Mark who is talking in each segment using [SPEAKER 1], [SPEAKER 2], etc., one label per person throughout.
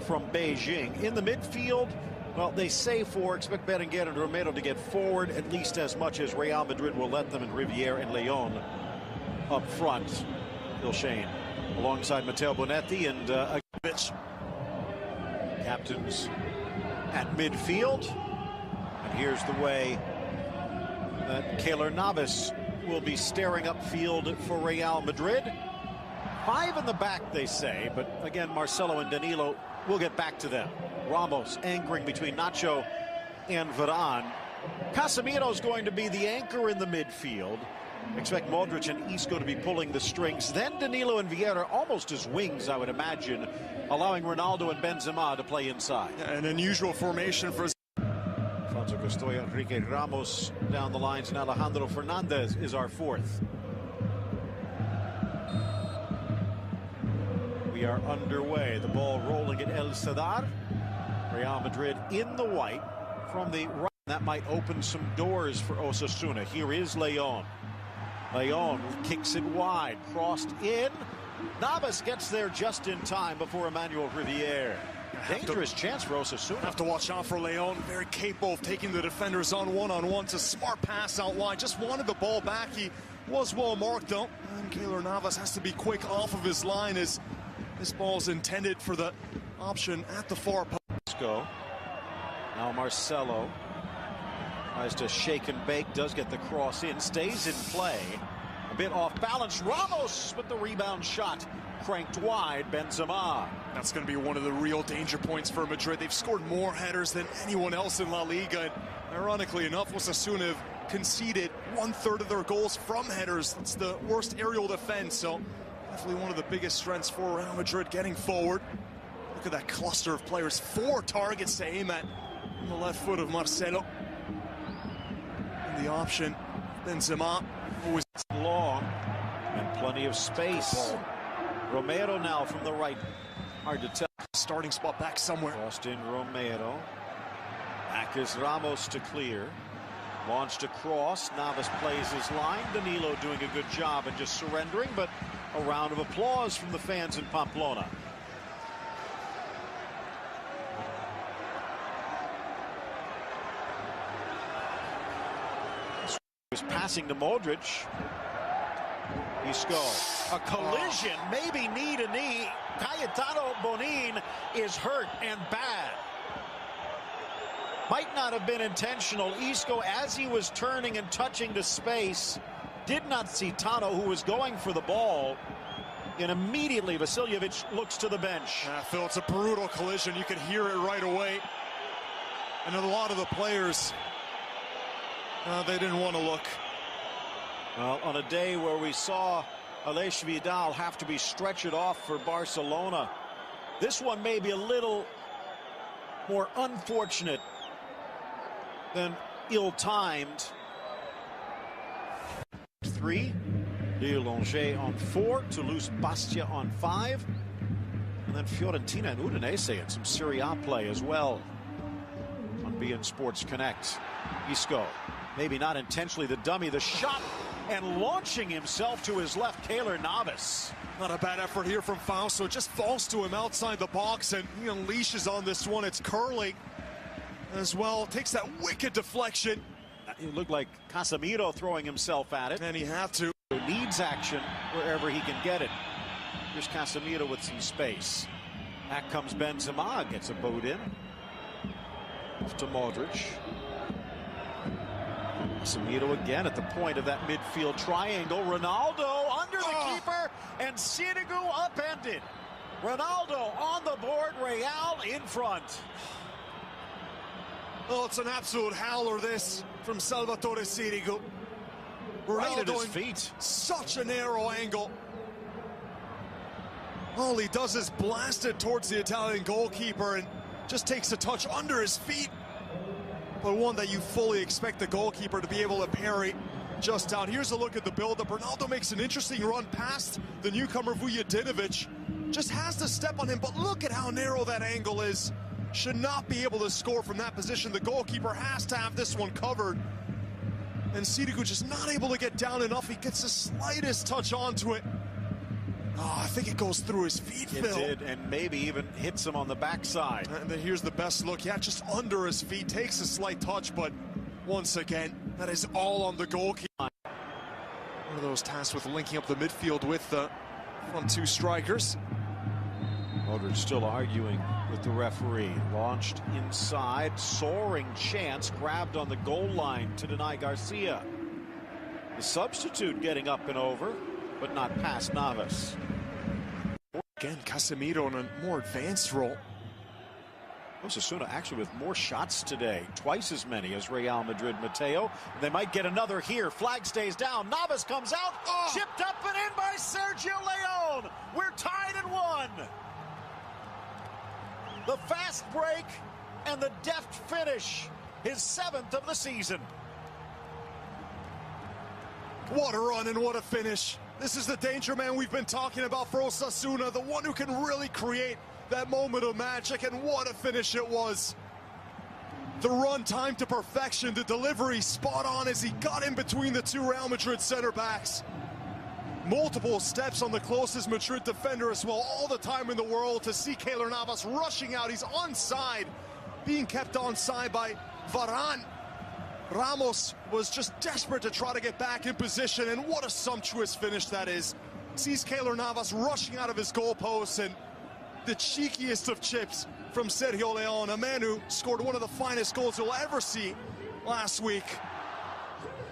[SPEAKER 1] from Beijing. In the midfield, well, they say four. Expect Berenguer and Romero to get forward at least as much as Real Madrid will let them, and Riviere and Leon up front. Bill Shane alongside Matteo Bonetti and Agic. Captains at midfield. And here's the way that Keylor Navas will be staring upfield for Real Madrid. 5 in the back, they say, but again, Marcelo and Danilo will get back to them. Ramos anchoring between Nacho and Varane. Casemiro's going to be the anchor in the midfield. Expect Modric and Isco to be pulling the strings. Then Danilo and Vieira almost as wings, I would imagine, allowing Ronaldo and Benzema to play inside.
[SPEAKER 2] An unusual formation for
[SPEAKER 1] Alfonso Castoya, Enrique Ramos down the lines, and Alejandro Fernandez is our fourth. We are underway. The ball rolling at El Sadar. Real Madrid in the white from the right. That might open some doors for Osasuna. Here is Leon. Leon kicks it wide, crossed in. Navas gets there just in time before Emmanuel Riviere. Dangerous chance for Osasuna.
[SPEAKER 2] Have to watch out for Leon. Very capable of taking the defenders on one-on-one. It's a smart pass out wide. Just wanted the ball back. He was well marked though. And Keylor Navas has to be quick off of his line as this ball's intended for the option at the far post.
[SPEAKER 1] Go. Now Marcelo tries to shake and bake, does get the cross in, stays in play. A bit off balance. Ramos with the rebound shot. Cranked wide, Benzema.
[SPEAKER 2] That's going to be one of the real danger points for Madrid. They've scored more headers than anyone else in La Liga. And ironically enough, Osasuna have conceded 1/3 of their goals from headers. That's the worst aerial defense. So definitely one of the biggest strengths for Real Madrid getting forward. Look at that cluster of players. 4 targets to aim at on the left foot of Marcelo. And the option, Benzema, always
[SPEAKER 1] long and plenty of space. Romero now from the right. Hard to tell.
[SPEAKER 2] Starting spot back somewhere.
[SPEAKER 1] Crossed in Romero. Back is Ramos to clear. Launched across. Navas plays his line. Danilo doing a good job and just surrendering, but a round of applause from the fans in Pamplona. Was passing to Modric. Isco. A collision, maybe knee to knee. Cayetano Bonin is hurt and bad. Might not have been intentional. Isco, as he was turning and touching to space, did not see Tano, who was going for the ball. And immediately Vasiljevic looks to the bench.
[SPEAKER 2] Phil, it's a brutal collision. You could hear it right away. And a lot of the players, they didn't want to look.
[SPEAKER 1] Well, on a day where we saw Aleix Vidal have to be stretchered off for Barcelona, this one may be a little more unfortunate than ill-timed. 3, Lille Angers on 4, Toulouse Bastia on 5, and then Fiorentina and Udinese and some Serie A play as well on beIN Sports Connect. Isco, maybe not intentionally the dummy, the shot, and launching himself to his left, Keylor Navas.
[SPEAKER 2] Not a bad effort here from Fausto. Just falls to him outside the box, and he unleashes on this one. It's curling as well. Takes that wicked deflection.
[SPEAKER 1] It looked like Casemiro throwing himself at it.
[SPEAKER 2] And he had to.
[SPEAKER 1] Needs action wherever he can get it. Here's Casemiro with some space. Back comes Benzema, gets a boot in. Off to Modric. Casemiro again at the point of that midfield triangle. Ronaldo under the keeper, and Sirigu upended. Ronaldo on the board, Real in front.
[SPEAKER 2] Oh, it's an absolute howler, this, from Salvatore Sirigu.
[SPEAKER 1] Right at his
[SPEAKER 2] in
[SPEAKER 1] feet.
[SPEAKER 2] Such a narrow angle. All he does is blast it towards the Italian goalkeeper and just takes a touch under his feet. But one that you fully expect the goalkeeper to be able to parry just out. Here's a look at the build-up. Ronaldo makes an interesting run past the newcomer Vujadinovic. Just has to step on him, but look at how narrow that angle is. Should not be able to score from that position. The goalkeeper has to have this one covered. And Sirigu just not able to get down enough. He gets the slightest touch onto it. Oh, I think it goes through his feet, Phil.
[SPEAKER 1] It did, and maybe even hits him on the backside.
[SPEAKER 2] And then here's the best look. Yeah, just under his feet. Takes a slight touch, but once again, that is all on the goalkeeper. One of those tasked with linking up the midfield with the front two strikers.
[SPEAKER 1] Modric still arguing with the referee. Launched inside, soaring chance, grabbed on the goal line to deny Garcia. The substitute getting up and over, but not past Navas.
[SPEAKER 2] Again, Casemiro in a more advanced role.
[SPEAKER 1] Osasuna actually with more shots today, twice as many as Real Madrid. Mateo, they might get another here. Flag stays down. Navas comes out, chipped up and in by Sergio León. We're tied at 1. The fast break and the deft finish, his 7th of the season.
[SPEAKER 2] What a run and what a finish. This is the danger man we've been talking about for Osasuna, the one who can really create that moment of magic, and what a finish it was. The run timed to perfection, the delivery spot on as he got in between the two Real Madrid center backs. Multiple steps on the closest Madrid defender as well, all the time in the world to see Keylor Navas rushing out. He's onside, being kept onside by Varane. Ramos was just desperate to try to get back in position, and what a sumptuous finish that is. Sees Keylor Navas rushing out of his goalpost, and the cheekiest of chips from Sergio León, a man who scored one of the finest goals you'll ever see last week.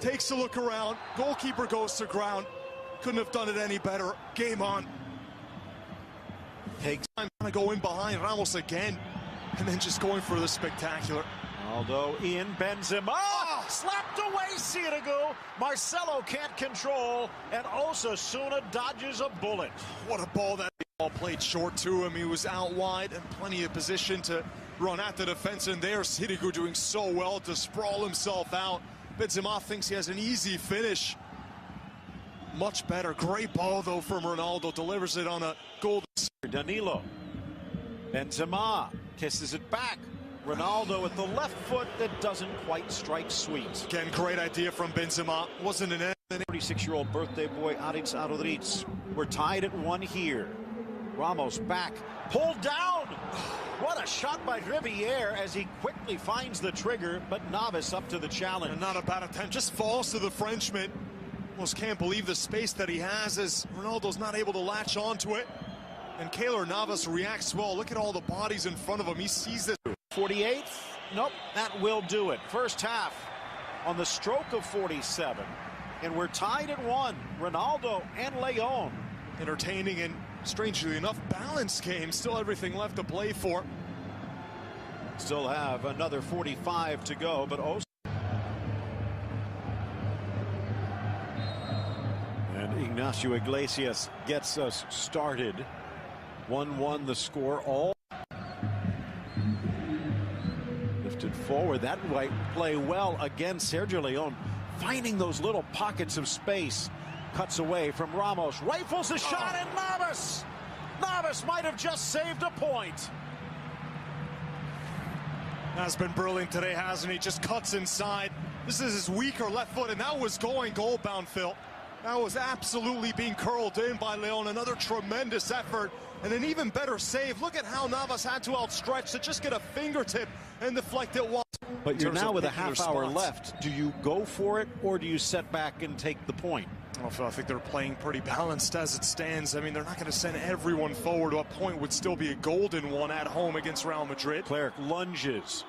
[SPEAKER 2] Takes a look around, goalkeeper goes to ground. Couldn't have done it any better. Game on. Takes time to go in behind Ramos again, and then just going for the spectacular.
[SPEAKER 1] Ronaldo in, Benzema, slapped away Sirigu. Marcelo can't control, and Osasuna dodges a bullet.
[SPEAKER 2] What a ball that ball played short to him. He was out wide and plenty of position to run at the defense, and there Sirigu doing so well to sprawl himself out. Benzema thinks he has an easy finish. Much better. Great ball though from Ronaldo, delivers it on a goal.
[SPEAKER 1] Danilo, Benzema kisses it back. Ronaldo with the left foot that doesn't quite strike sweet.
[SPEAKER 2] Again, great idea from Benzema. Wasn't an end.
[SPEAKER 1] 36-year-old birthday boy Aritz Rodríguez. We're tied at 1 here. Ramos back, pulled down. What a shot by Riviere as he quickly finds the trigger, but Navas up to the challenge.
[SPEAKER 2] And not a bad attempt, just falls to the Frenchman. Almost can't believe the space that he has as Ronaldo's not able to latch onto it. And Keylor Navas reacts well. Look at all the bodies in front of him. He sees this.
[SPEAKER 1] 48th? Nope, that will do it. First half on the stroke of 47. And we're tied at 1. Ronaldo and León.
[SPEAKER 2] Entertaining and, strangely enough, balanced game. Still everything left to play for.
[SPEAKER 1] Still have another 45 to go, but and Ignacio Iglesias gets us started. 1-1 the score. All lifted forward. That might play well against Sergio León, finding those little pockets of space. Cuts away from Ramos, rifles a shot, and Navas might have just saved a point.
[SPEAKER 2] Has been brilliant today, hasn't he? Just cuts inside. This is his weaker left foot, and that was going goal-bound, Phil. That was absolutely being curled in by León. Another tremendous effort and an even better save. Look at how Navas had to outstretch to just get a fingertip and deflect it once.
[SPEAKER 1] But you're now with a half hour left. Do you go for it, or do you set back and take the point?
[SPEAKER 2] Well, Phil, I think they're playing pretty balanced as it stands. I mean, they're not going to send everyone forward. A point would still be a golden one at home against Real Madrid.
[SPEAKER 1] Cleric lunges,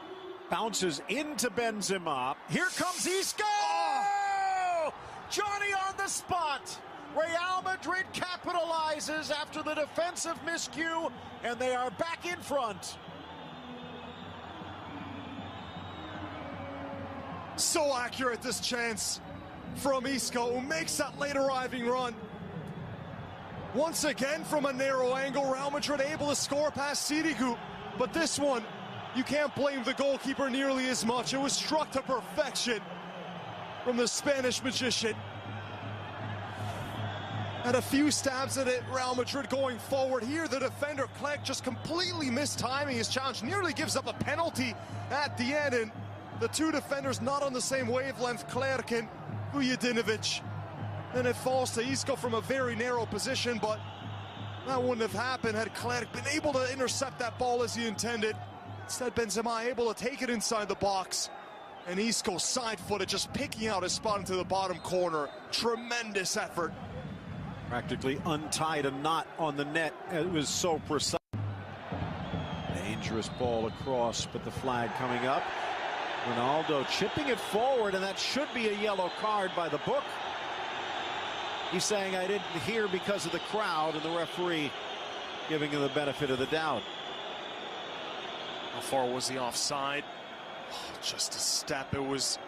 [SPEAKER 1] bounces into Benzema. Here comes Isco! Johnny on the spot. Real Madrid capitalizes after the defensive miscue, and they are back in front.
[SPEAKER 2] So accurate, this chance from Isco, who makes that late arriving run. Once again from a narrow angle, Real Madrid able to score past Sirigu. But this one, you can't blame the goalkeeper nearly as much. It was struck to perfection from the Spanish magician. And a few stabs at it, Real Madrid going forward. Here, the defender, Clegg, just completely mistiming his challenge. Nearly gives up a penalty at the end. And the two defenders not on the same wavelength, Clerc and Vujadinovic. And it falls to Isco from a very narrow position, but That wouldn't have happened had Clerc been able to intercept that ball as he intended. Instead, Benzema able to take it inside the box. And Isco side-footed, just picking out his spot into the bottom corner. Tremendous effort.
[SPEAKER 1] Practically untied a knot on the net. It was so precise. Dangerous ball across, but the flag coming up. Ronaldo chipping it forward, and that should be a yellow card by the book. He's saying, I didn't hear because of the crowd, and the referee giving him the benefit of the doubt.
[SPEAKER 2] How far was he offside? Oh, just a step. It was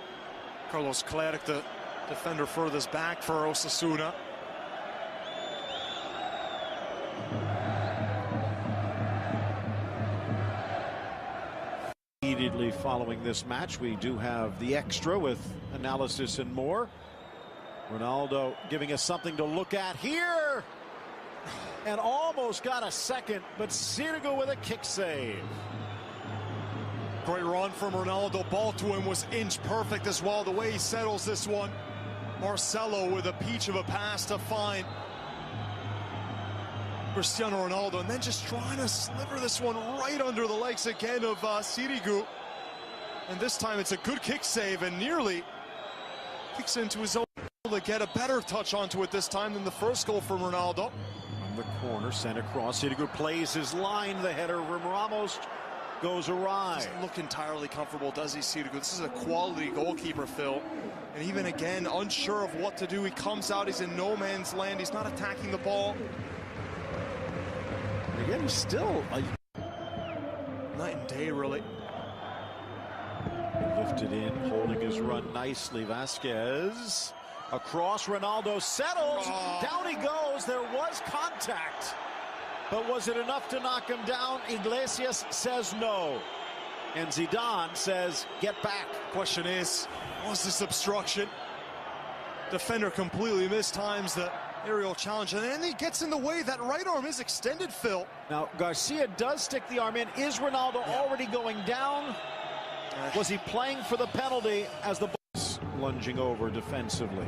[SPEAKER 2] Carlos Clerc, the defender furthest back for Osasuna.
[SPEAKER 1] Immediately following this match, we do have the extra with analysis and more. Ronaldo giving us something to look at here. And almost got a second, but Sirigu with a kick save.
[SPEAKER 2] Great run from Ronaldo. Ball to him was inch perfect as well. The way he settles this one. Marcelo with a peach of a pass to find Cristiano Ronaldo, and then just trying to sliver this one right under the legs again of Sirigu. And this time it's a good kick save, and nearly kicks into his own goal to get a better touch onto it this time than the first goal from Ronaldo.
[SPEAKER 1] From the corner, sent across. Sirigu plays his line. The header from Ramos goes awry.
[SPEAKER 2] Doesn't look entirely comfortable, does he, Sirigu? This is a quality goalkeeper, Phil. And even again, unsure of what to do. He comes out, he's in no man's land. He's not attacking the ball.
[SPEAKER 1] Again, he's still
[SPEAKER 2] night and day, really.
[SPEAKER 1] Lifted in, holding his run nicely. Vasquez across. Ronaldo settles. Down he goes. There was contact. But was it enough to knock him down? Iglesias says no. And Zidane says, get back.
[SPEAKER 2] Question is, was this obstruction? Defender completely mistimes the aerial challenge, and then he gets in the way. That right arm is extended, Phil.
[SPEAKER 1] Now, Garcia does stick the arm in. Is Ronaldo already going down? Was he playing for the penalty as the ball's lunging over defensively?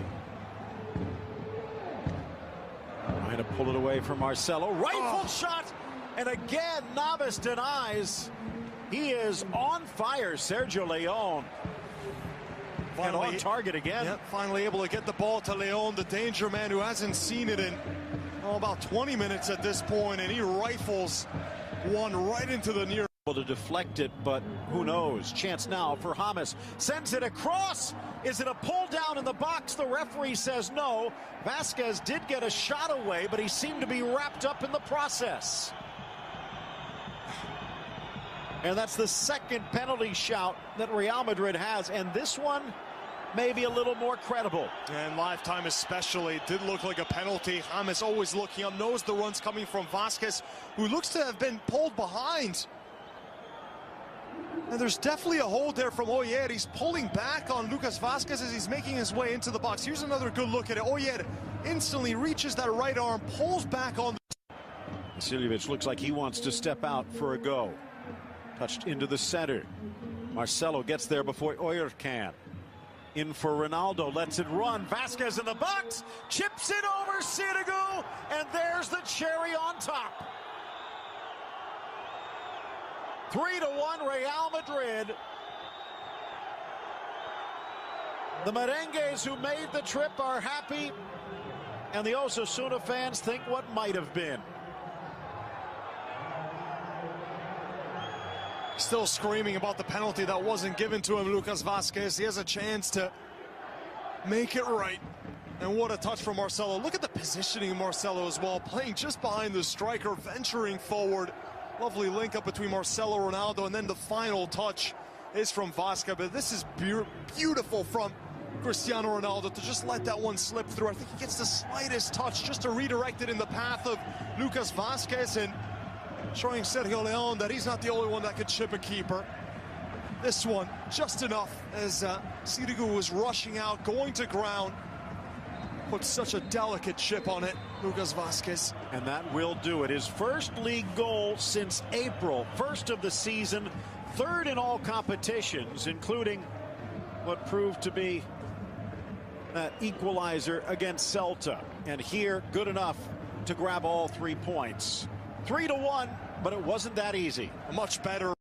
[SPEAKER 1] Trying to pull it away from Marcelo. Rifle shot! And again, Navas denies. He is on fire, Sergio León. And on target again.
[SPEAKER 2] Yep, finally able to get the ball to León, the danger man who hasn't seen it in about 20 minutes at this point, and he rifles one right into the near.
[SPEAKER 1] Able to deflect it, but who knows? Chance now for James. Sends it across. Is it a pull down in the box? The referee says no. Vasquez did get a shot away, but he seemed to be wrapped up in the process. And that's the second penalty shout that Real Madrid has, and this one maybe a little more credible.
[SPEAKER 2] And lifetime especially did look like a penalty. James always looking up, knows the run's coming from Vasquez, who looks to have been pulled behind. And there's definitely a hold there from Oyer. He's pulling back on Lucas Vasquez as he's making his way into the box. Here's another good look at it. Oyer instantly reaches that right arm, pulls back on.
[SPEAKER 1] Vasiljevic looks like he wants to step out for a go. Touched into the center. Marcelo gets there before Oyer can. In for Ronaldo, lets it run. Vasquez in the box, chips it over Sirigu, and there's the cherry on top. 3-1 Real Madrid. The merengues who made the trip are happy, and the Osasuna fans think what might have been.
[SPEAKER 2] Still screaming about the penalty that wasn't given to him, Lucas Vasquez. He has a chance to make it right. And what a touch from Marcelo. Look at the positioning of Marcelo as well, playing just behind the striker, venturing forward. Lovely link up between Marcelo, Ronaldo, and then the final touch is from Vasquez. But this is beautiful from Cristiano Ronaldo to just let that one slip through. I think he gets the slightest touch just to redirect it in the path of Lucas Vasquez, and showing Sergio León that he's not the only one that could chip a keeper. This one just enough as Sirigu was rushing out, going to ground. Put such a delicate chip on it, Lucas Vasquez.
[SPEAKER 1] And that will do it. His first league goal since April, first of the season, third in all competitions, including what proved to be that equalizer against Celta. And here, good enough to grab all 3 points. 3-1, but it wasn't that easy.
[SPEAKER 2] A much better